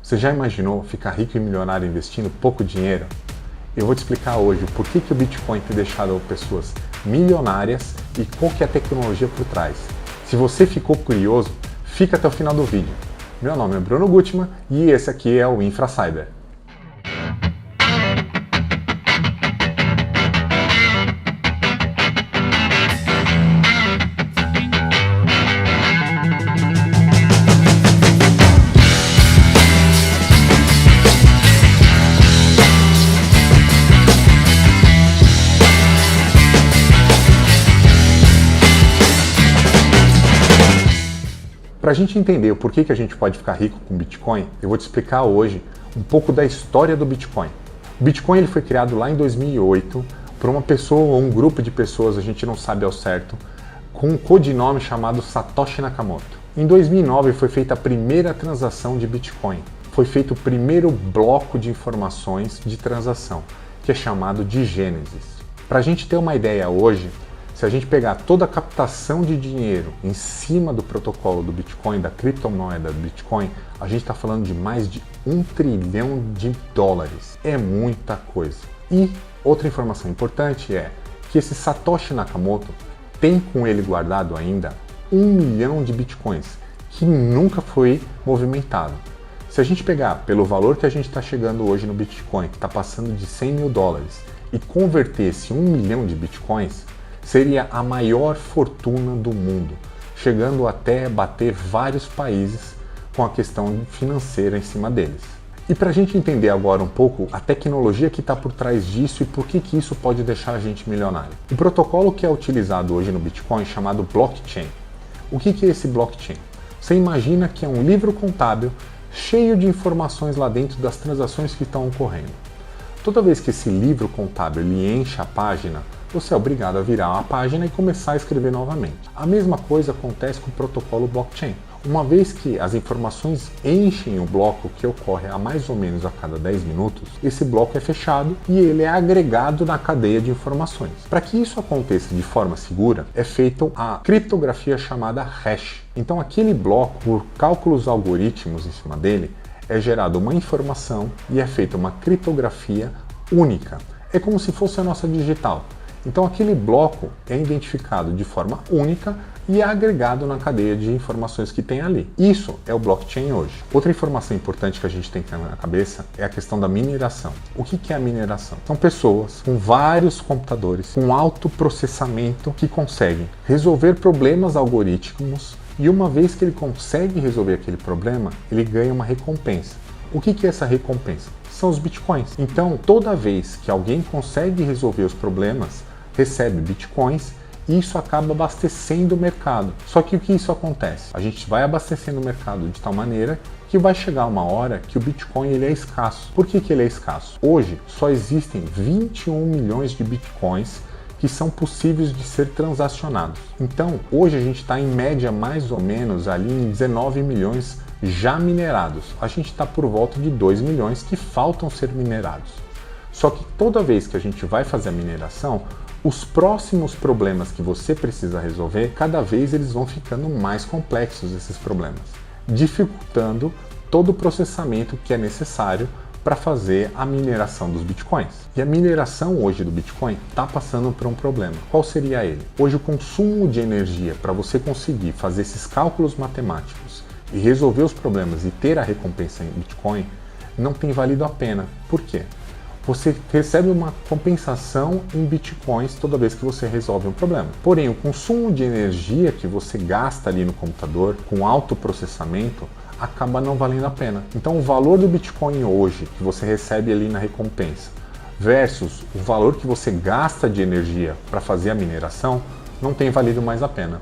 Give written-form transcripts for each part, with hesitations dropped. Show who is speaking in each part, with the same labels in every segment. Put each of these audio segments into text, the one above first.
Speaker 1: Você já imaginou ficar rico e milionário investindo pouco dinheiro? Eu vou te explicar hoje por que o Bitcoin tem deixado pessoas milionárias e qual que é a tecnologia por trás. Se você ficou curioso, fica até o final do vídeo. Meu nome é Bruno Gutmann e esse aqui é o InfraCyber. Para a gente entender o porquê que a gente pode ficar rico com Bitcoin, eu vou te explicar hoje um pouco da história do Bitcoin. O Bitcoin ele foi criado lá em 2008 por uma pessoa ou um grupo de pessoas, a gente não sabe ao certo, com um codinome chamado Satoshi Nakamoto. Em 2009 foi feita a primeira transação de Bitcoin. Foi feito o primeiro bloco de informações de transação, que é chamado de Gênesis. Para a gente ter uma ideia hoje, se a gente pegar toda a captação de dinheiro em cima do protocolo do Bitcoin, da criptomoeda do Bitcoin, a gente está falando de mais de $1 trilhão. É muita coisa. E outra informação importante é que esse Satoshi Nakamoto tem com ele guardado ainda 1 milhão de Bitcoins, que nunca foi movimentado. Se a gente pegar pelo valor que a gente está chegando hoje no Bitcoin, que está passando de $100 mil, e converter esse 1 milhão de Bitcoins, seria a maior fortuna do mundo, chegando até bater vários países com a questão financeira em cima deles. E para a gente entender agora um pouco a tecnologia que está por trás disso e por que isso pode deixar a gente milionário. O protocolo que é utilizado hoje no Bitcoin é chamado blockchain. O que é esse blockchain? Você imagina que é um livro contábil cheio de informações lá dentro das transações que estão ocorrendo. Toda vez que esse livro contábil ele enche a página, você é obrigado a virar a página e começar a escrever novamente. A mesma coisa acontece com o protocolo blockchain. Uma vez que as informações enchem o bloco, que ocorre a mais ou menos a cada 10 minutos, esse bloco é fechado e ele é agregado na cadeia de informações. Para que isso aconteça de forma segura, é feita a criptografia chamada hash. Então aquele bloco, por cálculos algoritmos em cima dele, é gerada uma informação e é feita uma criptografia única. É como se fosse a nossa digital. Então aquele bloco é identificado de forma única e é agregado na cadeia de informações que tem ali. Isso é o blockchain hoje. Outra informação importante que a gente tem que ter na cabeça é a questão da mineração. O que é a mineração? São pessoas com vários computadores, com alto processamento, que conseguem resolver problemas algorítmicos e uma vez que ele consegue resolver aquele problema, ele ganha uma recompensa. O que é essa recompensa? São os bitcoins. Então, toda vez que alguém consegue resolver os problemas, recebe bitcoins e isso acaba abastecendo o mercado. Só que o que isso acontece? A gente vai abastecendo o mercado de tal maneira que vai chegar uma hora que o Bitcoin ele é escasso. Por que ele é escasso? Hoje só existem 21 milhões de bitcoins que são possíveis de ser transacionados. Então, hoje a gente está em média mais ou menos ali em 19 milhões já minerados. A gente está por volta de 2 milhões que faltam ser minerados. Só que toda vez que a gente vai fazer a mineração, os próximos problemas que você precisa resolver, cada vez eles vão ficando mais complexos, esses problemas, dificultando todo o processamento que é necessário para fazer a mineração dos bitcoins. E a mineração hoje do Bitcoin está passando por um problema. Qual seria ele? Hoje o consumo de energia para você conseguir fazer esses cálculos matemáticos e resolver os problemas e ter a recompensa em Bitcoin não tem valido a pena. Por quê? Você recebe uma compensação em bitcoins toda vez que você resolve um problema. Porém, o consumo de energia que você gasta ali no computador com alto processamento acaba não valendo a pena. Então, o valor do Bitcoin hoje que você recebe ali na recompensa versus o valor que você gasta de energia para fazer a mineração não tem valido mais a pena.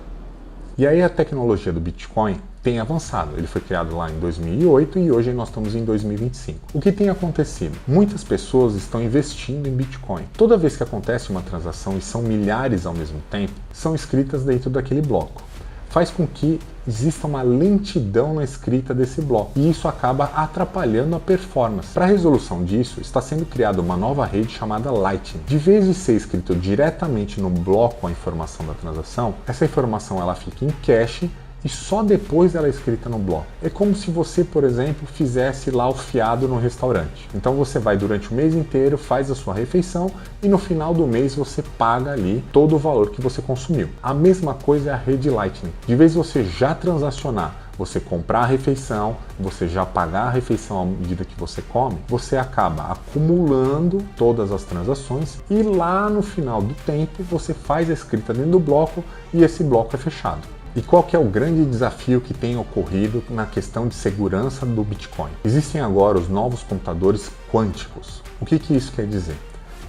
Speaker 1: E aí a tecnologia do Bitcoin tem avançado. Ele foi criado lá em 2008 e hoje nós estamos em 2025. O que tem acontecido? Muitas pessoas estão investindo em Bitcoin. Toda vez que acontece uma transação, e são milhares ao mesmo tempo, são escritas dentro daquele bloco. Faz com que exista uma lentidão na escrita desse bloco e isso acaba atrapalhando a performance. Para a resolução disso, está sendo criada uma nova rede chamada Lightning. De vez de ser escrito diretamente no bloco a informação da transação, essa informação ela fica em cache e só depois ela é escrita no bloco. É como se você, por exemplo, fizesse lá o fiado no restaurante. Então você vai durante o mês inteiro, faz a sua refeição e no final do mês você paga ali todo o valor que você consumiu. A mesma coisa é a rede Lightning. De vez você já transacionar, você comprar a refeição, você já pagar a refeição à medida que você come, você acaba acumulando todas as transações e lá no final do tempo você faz a escrita dentro do bloco e esse bloco é fechado. E qual que é o grande desafio que tem ocorrido na questão de segurança do Bitcoin? Existem agora os novos computadores quânticos. O que isso quer dizer?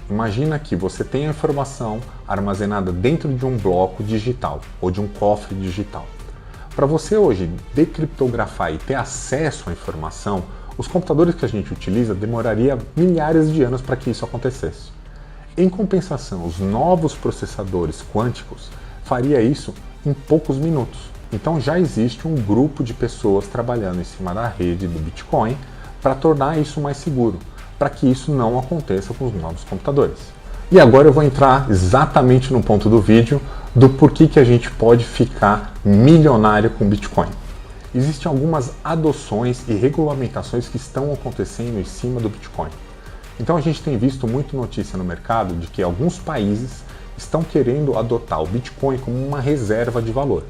Speaker 1: Imagina que você tem a informação armazenada dentro de um bloco digital ou de um cofre digital. Para você hoje decriptografar e ter acesso à informação, os computadores que a gente utiliza demoraria milhares de anos para que isso acontecesse. Em compensação, os novos processadores quânticos faria isso em poucos minutos. Então já existe um grupo de pessoas trabalhando em cima da rede do Bitcoin para tornar isso mais seguro, para que isso não aconteça com os novos computadores. E agora eu vou entrar exatamente no ponto do vídeo do porquê que a gente pode ficar milionário com Bitcoin. Existem algumas adoções e regulamentações que estão acontecendo em cima do Bitcoin. Então a gente tem visto muito notícia no mercado de que alguns países estão querendo adotar o Bitcoin como uma reserva de valor.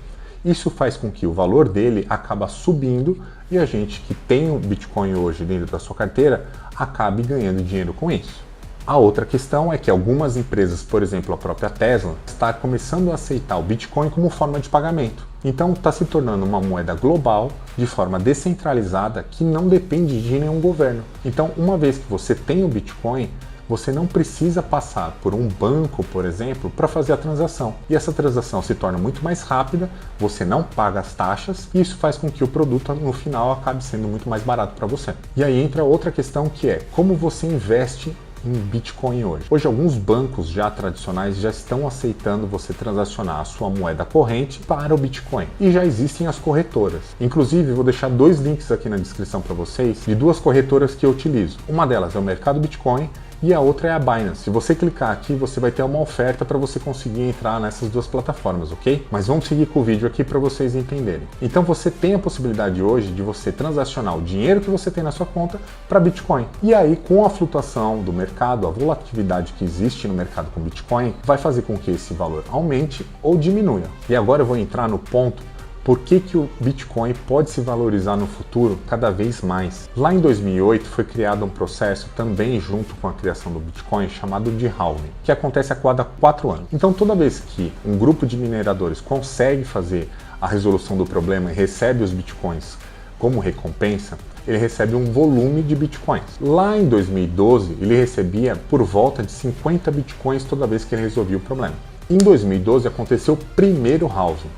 Speaker 1: Isso faz com que o valor dele acaba subindo e a gente que tem o Bitcoin hoje dentro da sua carteira acabe ganhando dinheiro com isso. A outra questão é que algumas empresas, por exemplo a própria Tesla, está começando a aceitar o Bitcoin como forma de pagamento. Então está se tornando uma moeda global, de forma descentralizada, que não depende de nenhum governo. Então uma vez que você tem o Bitcoin, você não precisa passar por um banco, por exemplo, para fazer a transação. E essa transação se torna muito mais rápida, você não paga as taxas e isso faz com que o produto no final acabe sendo muito mais barato para você. E aí entra outra questão que é como você investe em Bitcoin hoje. Hoje alguns bancos já tradicionais já estão aceitando você transacionar a sua moeda corrente para o Bitcoin. E já existem as corretoras. Inclusive, vou deixar 2 links aqui na descrição para vocês de 2 corretoras que eu utilizo. Uma delas é o Mercado Bitcoin e a outra é a Binance. Se você clicar aqui, você vai ter uma oferta para você conseguir entrar nessas 2 plataformas, ok? Mas vamos seguir com o vídeo aqui para vocês entenderem. Então você tem a possibilidade hoje de você transacionar o dinheiro que você tem na sua conta para Bitcoin. E aí, com a flutuação do mercado, a volatilidade que existe no mercado com Bitcoin, vai fazer com que esse valor aumente ou diminua. E agora eu vou entrar no ponto por que o Bitcoin pode se valorizar no futuro cada vez mais. Lá em 2008 foi criado um processo também junto com a criação do Bitcoin chamado de halving, que acontece a cada 4 anos. Então toda vez que um grupo de mineradores consegue fazer a resolução do problema e recebe os Bitcoins como recompensa, ele recebe um volume de Bitcoins. Lá em 2012 ele recebia por volta de 50 Bitcoins toda vez que ele resolvia o problema. Em 2012 aconteceu o primeiro halving.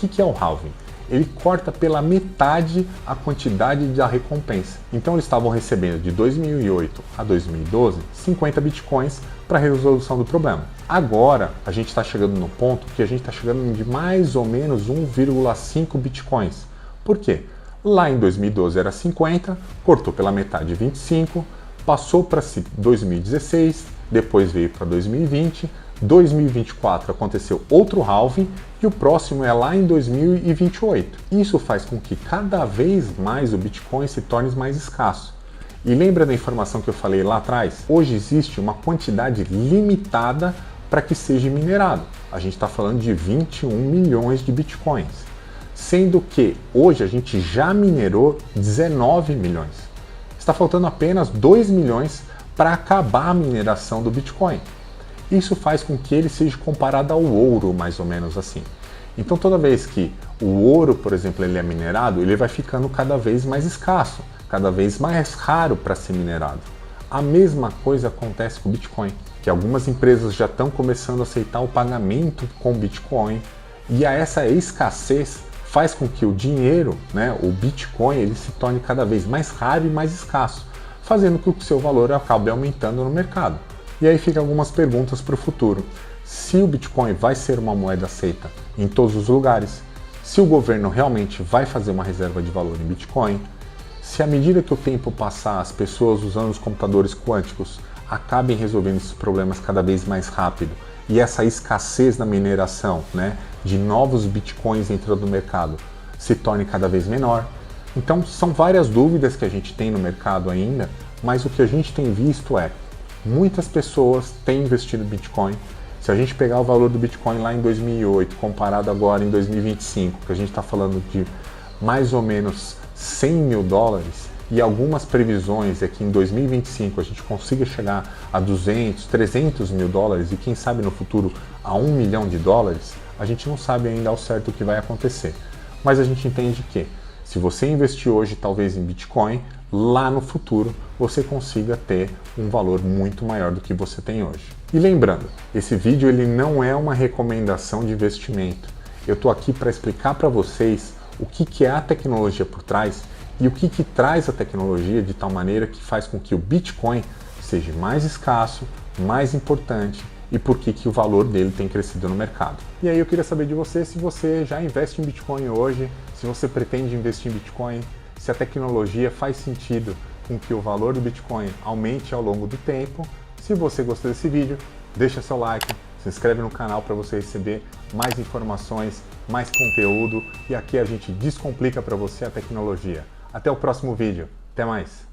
Speaker 1: O que é o halving? Ele corta pela metade a quantidade da recompensa. Então eles estavam recebendo de 2008 a 2012 50 bitcoins para a resolução do problema. Agora a gente está chegando no ponto que a gente está chegando de mais ou menos 1,5 bitcoins. Por quê? Lá em 2012 era 50, cortou pela metade 25, passou para 2016, depois veio para 2020, 2024 aconteceu outro halving e o próximo é lá em 2028. Isso faz com que cada vez mais o Bitcoin se torne mais escasso. E lembra da informação que eu falei lá atrás? Hoje existe uma quantidade limitada para que seja minerado. A gente está falando de 21 milhões de Bitcoins, sendo que hoje a gente já minerou 19 milhões. Está faltando apenas 2 milhões para acabar a mineração do Bitcoin. Isso faz com que ele seja comparado ao ouro, mais ou menos assim. Então toda vez que o ouro, por exemplo, ele é minerado, ele vai ficando cada vez mais escasso, cada vez mais raro para ser minerado. A mesma coisa acontece com o Bitcoin, que algumas empresas já estão começando a aceitar o pagamento com Bitcoin, e essa escassez faz com que o dinheiro, o Bitcoin, ele se torne cada vez mais raro e mais escasso, fazendo com que o seu valor acabe aumentando no mercado. E aí ficam algumas perguntas para o futuro. Se o Bitcoin vai ser uma moeda aceita em todos os lugares, se o governo realmente vai fazer uma reserva de valor em Bitcoin, se à medida que o tempo passar as pessoas usando os computadores quânticos acabem resolvendo esses problemas cada vez mais rápido e essa escassez na mineração de novos Bitcoins entrando no mercado se torne cada vez menor. Então são várias dúvidas que a gente tem no mercado ainda, mas o que a gente tem visto é muitas pessoas têm investido em Bitcoin. Se a gente pegar o valor do Bitcoin lá em 2008, comparado agora em 2025, que a gente está falando de mais ou menos 100 mil dólares, e algumas previsões é que em 2025 a gente consiga chegar a 200, 300 mil dólares e quem sabe no futuro a 1 milhão de dólares, a gente não sabe ainda ao certo o que vai acontecer. Mas a gente entende que se você investir hoje talvez em Bitcoin, lá no futuro você consiga ter um valor muito maior do que você tem hoje. E lembrando, esse vídeo ele não é uma recomendação de investimento. Eu estou aqui para explicar para vocês o que é a tecnologia por trás e o que traz a tecnologia de tal maneira que faz com que o Bitcoin seja mais escasso, mais importante e por que o valor dele tem crescido no mercado. E aí eu queria saber de você se você já investe em Bitcoin hoje, se você pretende investir em Bitcoin, se a tecnologia faz sentido com que o valor do Bitcoin aumente ao longo do tempo. Se você gostou desse vídeo, deixa seu like, se inscreve no canal para você receber mais informações, mais conteúdo e aqui a gente descomplica para você a tecnologia. Até o próximo vídeo. Até mais!